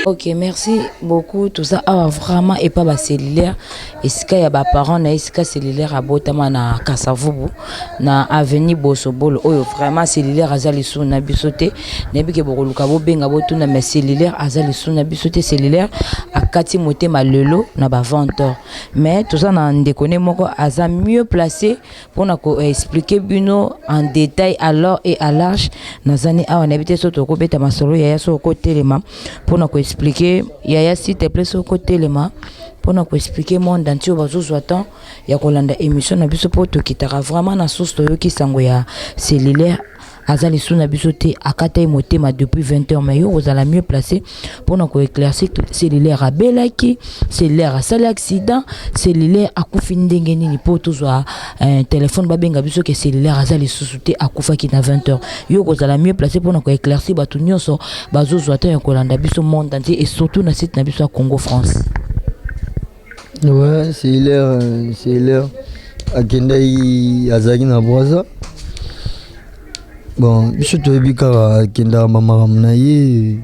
Ok, merci beaucoup. Tout ça a vraiment et pas cellulaire. Et ce qu'il y a des parents, na ce cellulaire à Botama na Kasavubu, na avenue Bosobolo. Oh, vraiment cellulaire azali sou na bisoté. Nebi ke bokoluka bo benga botu na mais cellulaire azali sou na bisoté cellulaire à kati moté malelo na ba 20h. Mais tout ça na ndekone moko aza mieux placé pour na ko expliquer bino en détail alors et à large. Nazani awa na bité soto ko beta masolo ya so ko telema pour na ko expliquer yaya s'il te plaît so ko telema pour nous expliquer monde entier bazozo attend ya kolanda émission na biso po to kitara vraiment na source to ki sango ya cellulaire azali suna biso te akata motema depuis 20h mais yo ozala mieux placé pour nous éclaircir cellulaire a belaki cellulaire a sali accident cellulaire akufi ndenge nini po tozwa un téléphone babenga biso ke cellulaire azali susute akufa ki na 20h yo ozala mieux placé pour nous éclaircir batu nyonso bazozo attend ya kolanda biso monde entier et surtout na site na biso à Congo France. Ouais, c'est l'heure. Akendai azaki na boisa. Bon, biso to ebika akenda mama na ye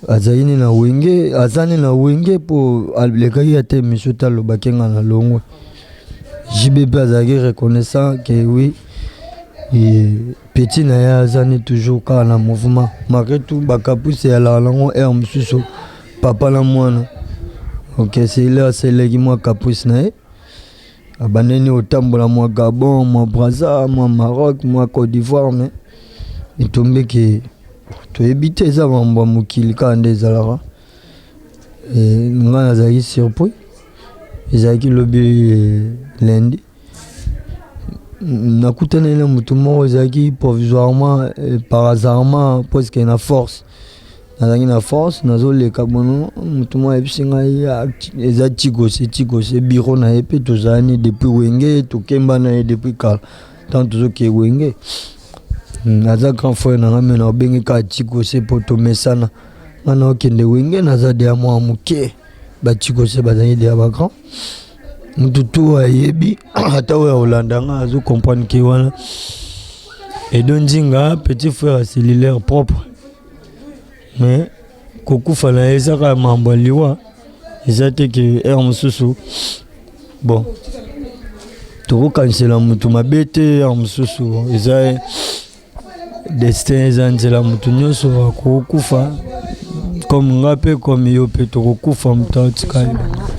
azaki na wenge, azani na wenge po alekaki ate monsieur talo bakenga na longwe. JBP azaki reconnaissant que oui. Et petit na ya azani toujours ka na mouvement. Malgré tout bakapuse ya la lango et msuso papa la mwana. Ok, c'est là, c'est là qui m'a capousse naé. Abandonné au tambour, moi Gabon, moi Brazza, moi Maroc, moi Côte d'Ivoire, mais il tombé que tu habites ça, moi Moukili, quand des alara. Et nous avons été surpris. Ils ont été lobby lundi. Nous avons écouté les moutons, ils ont été provisoirement, par hasard, parce qu'il y a une force. Na force nazo le kabono mutuma ebisinga ya ezatiko c'est bureau na epe tozani depuis wenge to kemba na depuis kala tant tozo ke wenge naza grand frère na ngamena bengi ka tiko c'est poto mesana ngana okende wenge naza de amwa muke ba tiko c'est bazani de ba grand mututu ayebi ata wa Hollanda nga azo comprendre ke wana et donjinga petit frère cellulaire propre. Mais Koku fala ezaka mambo liwa ezate ke mususu bon to cancela mutu mabete mususu eza destin ezanzela mutu nyoso kokufa comme ngape comme yo pe to kokufa mutatskai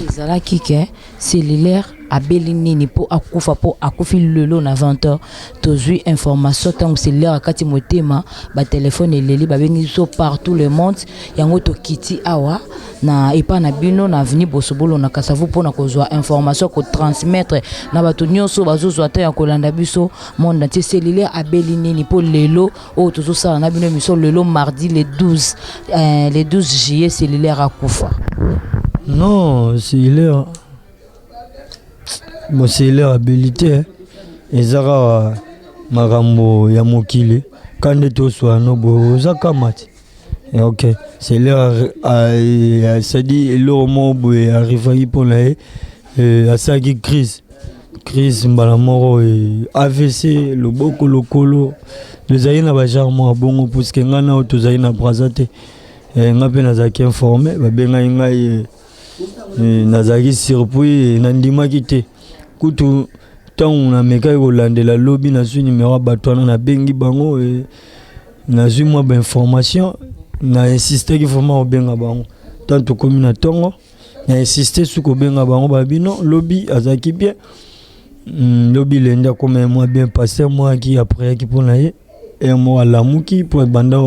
ezala kike cellulaire abeli nini po akufa po akufi lelo na 20h tozui information tant que cellulaire akati motema ba téléphone eleli ba bengi so partout le monde yango to kiti awa na epa na bino na avenue Bosobolo na Kasavu po na kozwa information ko transmettre na bato nyonso bazozwa ta ya kolanda biso monde entier cellulaire abeli nini po lelo o tozo sala na bino émission lelo mardi le 12 juillet cellulaire akufa. Non, cellulaire bon c'est leur habilité ezara marambo ya mokili kande to so no bo zakamati ok c'est leur ça dit le moment bo arrive pour la asagi crise Chris Mbalamoro et AVC Loboko Lokolo les na ba jarmo bongo puisque ngana autozaï na brazate ngape nazaki informé ba benga ngai nazaki surpris nandima kité kutu tant na meka kolandela lobby na su numéro batwana na bengi bango et na zu moi ba information na insister qu'il faut ma benga bango tant to komi na tongo na insister su ko benga bango babino lobby azaki bien lobby lenda comme moi bien passé moi qui après qui pour naie et moi la muki pour banda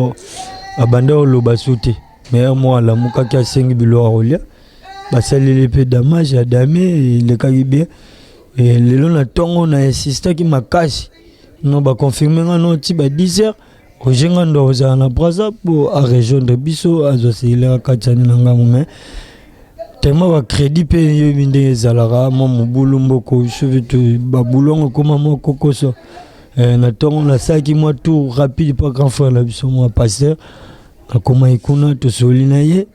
abanda loba sauté mais moi la muka qui a 5 bilo rolia basali les peu damage à damé le kagi bien et le long na tongo na insister qui makasi non ba confirmer non ti ba 10h ojenga ndo za na braza pour à région de biso azosile katani nanga mume tellement ba crédit pe yo binde zalara mo mobulu mboko chevetu babulongo koma mo kokoso na tongo na saki moi tout rapide pas grand frère la biso moi pasteur akoma ikuna to solina ye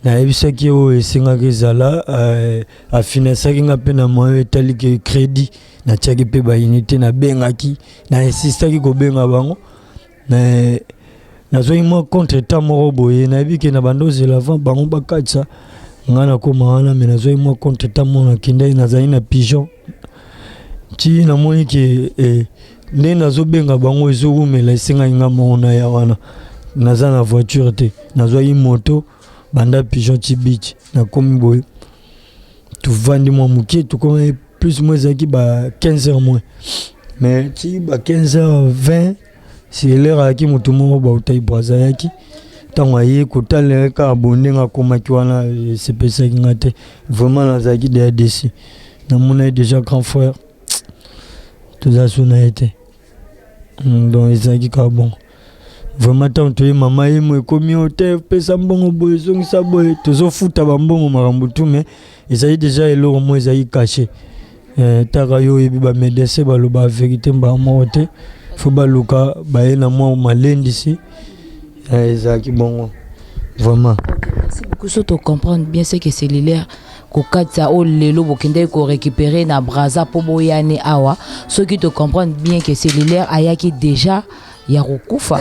na ebisaki o esenga kezala afina saki ngape na mo etali ke crédit na tiaki pe ba unité na bengaki na insistaki ko benga bango na zo mo contre tamoro boye na biki na bandoze l'avant bango bakatsa ngana koma wana me na zo mo contre tamoro na kindai na zaina pigeon ti na moni ke ne na zo benga bango ezogumela esenga inga mo na ya wana naza na voiture te na zo moto banda pigeon ti beach na komi boye tu vandi mo mukie tu comme plus moins zaki ba 15h moins mais ti ba 15h20 c'est l'heure à qui mutumo ba utai braza yaki tanwaye kotale ka abondenga koma kiwana c'est pesa ngate vraiment na zaki de desi na mona déjà grand frère tout ça sona été donc ezaki ka bon vraiment tant to mama yemo komi hotel pesa mbongo boye zongi sa boye tozo futa ba mbongo marambo tout mais ezali déjà eloro mo ezali caché taka yo ebi ba médecin ba loba vérité mba mo te faut ba luka ba ena mo malendi si ezaki bongo vraiment. Merci beaucoup so to comprendre bien ce que c'est cellulaire ko katsa o lelo bokende ko récupérer na braza po boyane awa ceux qui te comprendre bien que cellulaire ayaki déjà ya kokufa.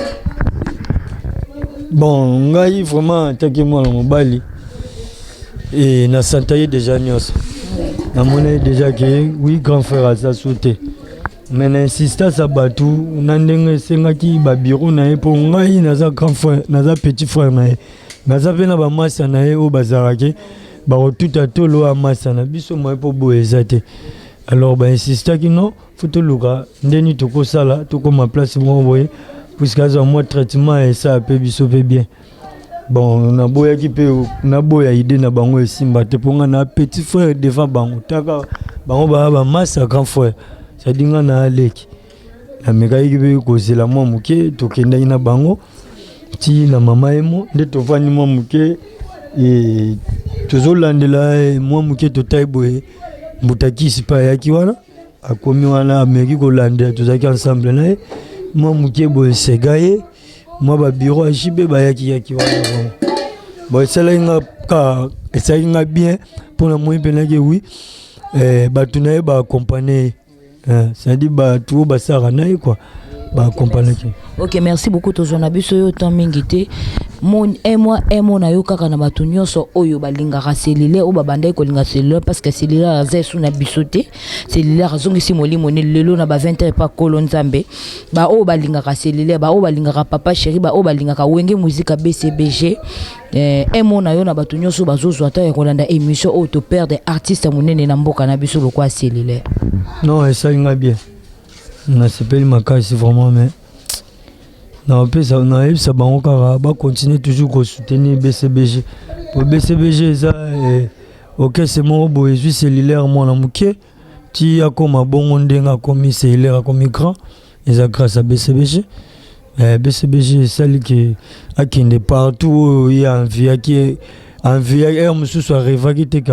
Bon ngai vraiment taki moi mobali et na santaye déjà nyos na mona déjà que oui grand frère a ça sauté mais n'insista sa batu na ndenge sengaki ba bureau na e po ngai na za grand frère na za petit frère na e na za pena ba masa na e o bazaraki ba rotuta tolo a masa na biso mo po boezate alors ba insista ki non faut to luka ndeni to ko sala to ko ma place mo boye puisque à moi traitement et ça peut biso pe bien bon na boya ki pe na boya idée na bango esimba te ponga na petit frère devant bango taka bango ba masa grand frère ça dinga na aleki na meka ki ko zela mo muke to kenda ina bango ti na mama emo nde to vani mo muke et tozo landela mo muke to taiboe mutaki sipa yaki wana akomi wana ameki ko landela to zaki ensemble na moi muke boye segaye moi ba bureau a jibe ba yaki wana bon ça là nga ka ça nga bien pour la moi pena que oui ba tunaye ba accompagner ça dit ba tout ba sara naye quoi ba accompagner. OK, merci beaucoup to zona biso yo temps mingité mon emo na yo kaka na bato nyonso oyo balingaka cellulaire o babandai kolinga cellulaire parce que cellulaire azesu na bisote cellulaire azongisi molimo ne lelo na ba 20h pa kolo nzambe ba o balingaka cellulaire ba o balingaka papa chéri ba o balingaka wenge musique BCBG emo na yo na bato nyonso bazozwa ta ya kolanda émission o to perdre artiste monene na mboka na biso lokwa cellulaire. Non, ça inga bien na sepeli makasi vraiment mais non, ça va continuer toujours à soutenir BCBG. Pour BCBG, ça, ok, c'est mon beau, je suis cellulaire, moi, la mouké. Tu as comme un bon monde, comme cellulaire, comme écran. Et ça, grâce à BCBG. BCBG, c'est qui est partout, il y a un vie qui en vie, je suis arrivé qui était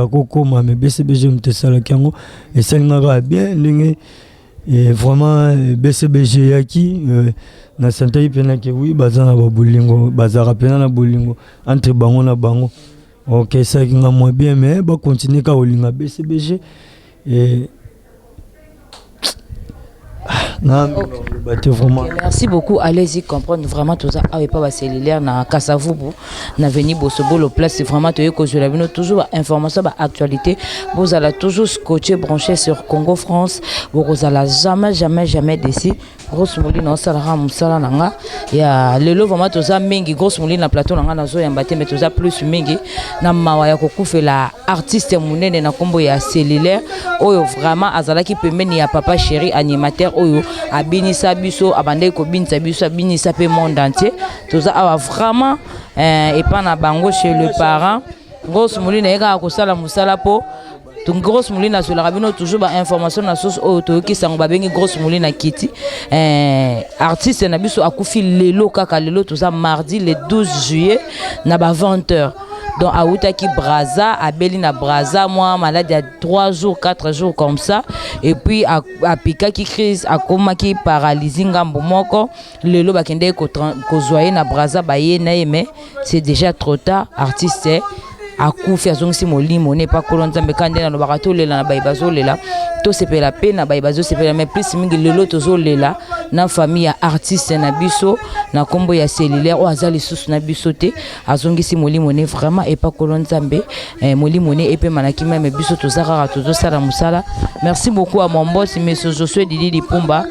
mais BCBG, je suis allé et ça, il bien, et vraiment, BCBG, yaki. Na santai pena ke oui bazana ba bolingo bazara pena na bolingo entre bango na bango OK ça kinga moi bien mais ba continuer ka olinga BCBG et Vraiment. Merci beaucoup. Allez-y comprendre vraiment tout ça. Ah, et pas cellulaire na Kasavubu, na Veni Bosobolo place. C'est vraiment toujours information, actualité. Vous allez toujours scotcher, branché sur Congo France. Vous allez jamais décis. Grosse mouli na salara musala nanga. Ya lelo vraiment tout ça mingi grosse mouli na plateau nanga na zo yambate mais tout ça plus mingi na mawaya kokufe la artiste munene na kombo ya cellulaire. Oyo vraiment azalaki pembeni ya papa chéri animateur oyo abinisa biso abandai ko binisa biso abinisa pe monde entier. Tout ça a vraiment et pas na bango chez le parent. Grosse mouli na eka kosala musala po donc grosse moulina sur la rabino toujours ba information na source auto qui sang ba bengi grosse moulina kiti artiste na biso akufi lelo kaka lelo tout ça mardi le 12 juillet na ba 20h donc autaki Braza abeli na Braza moi malade à 3 jours 4 jours comme ça et puis a pika qui crise a koma qui paralysé ngambo moko lelo ba kende ko zoyer na Braza ba yena mais c'est déjà trop tard artiste akufi azongisi molimo ne pas kolonza mbekande na bakato lela na baibazo lela to sepela pe na baibazo sepela mais plus mingi lelo tozo lela na famille ya artiste na biso na kombo ya cellulaire o azali susu na biso te azongisi molimo ne vraiment et pas kolonza mbe molimo ne epe manaki même biso tozaka tozo sala musala. Merci beaucoup à mon boss monsieur Josué Didi Dipumba.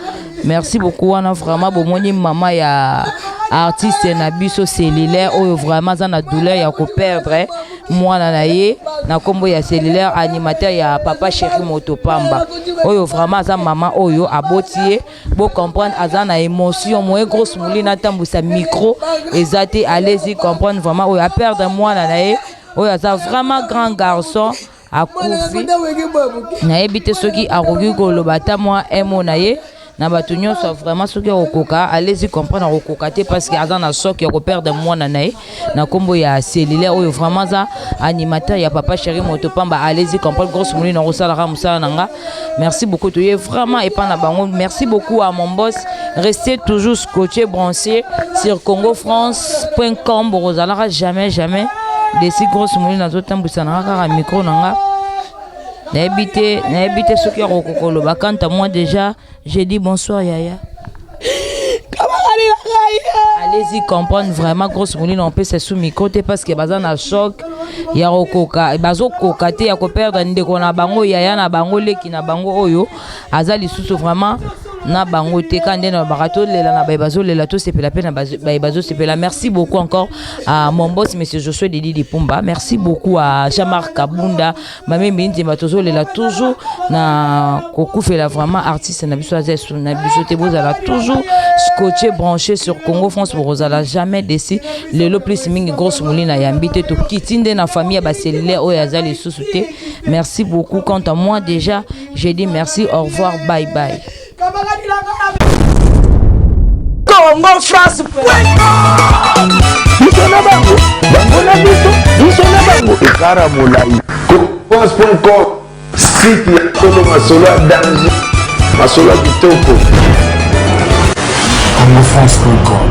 Merci beaucoup wana vraiment bomoni mama ya artiste na biso cellulaire oyo vraiment za na douleur ya ko perdre mwana na ye na kombo ya cellulaire animateur ya papa chéri Motopamba oyo vraiment za mama oyo abotie bo comprendre aza na émotion moins grosse moulina tambusa micro ezate allez-y comprendre vraiment oyo a perdre mwana na ye oyo aza vraiment grand garçon akufi na ebite soki akoki koloba ta mwa emo na ye na batunyo so vraiment soki okoka allez-y comprendre okoka te parce que aza na choc ya ko perdre mwana na ye na kombo ya cellulaire oyo vraiment za animateur ya papa chéri Motopamba allez-y comprendre grosse mouli na rosala musala nanga. Merci beaucoup to vraiment et pas na bango. Merci beaucoup à mon boss. Restez toujours scotché branché sur congofrance.com rosala jamais de si grosse mouli na zotambusa na kaka micro nanga. N'habitez ce qui est au Bakanta. Moi déjà, j'ai dit bonsoir Yaya. Allez-y comprendre vraiment grosse mouline on peut se sous micro parce que bazan a choc ya rokoka bazo kokate ya ko perdre ndeko na bango Yaya na bango leki na bango oyo azali susu vraiment na bango te kande na barato lela na baibazo lela to sepela pe na baibazo sepela. Merci beaucoup encore à mon boss monsieur Josué Didi Dipumba. Merci beaucoup à Jean-Marc Kabunda mame mbindi matozo lela toujours na kokufela vraiment artiste na biso azesu na biso te bozala toujours scotché branché sur Congo France pour ozala jamais déci lelo plus mingi grosse moulina yambite to kitinde na famille ba cellulaire o yazali susute. Merci beaucoup. Quant à moi déjà j'ai dit merci, au revoir, bye bye. Congo France France.com site ya Congo masolo ya danger masolo ya kitoko. Congo France.com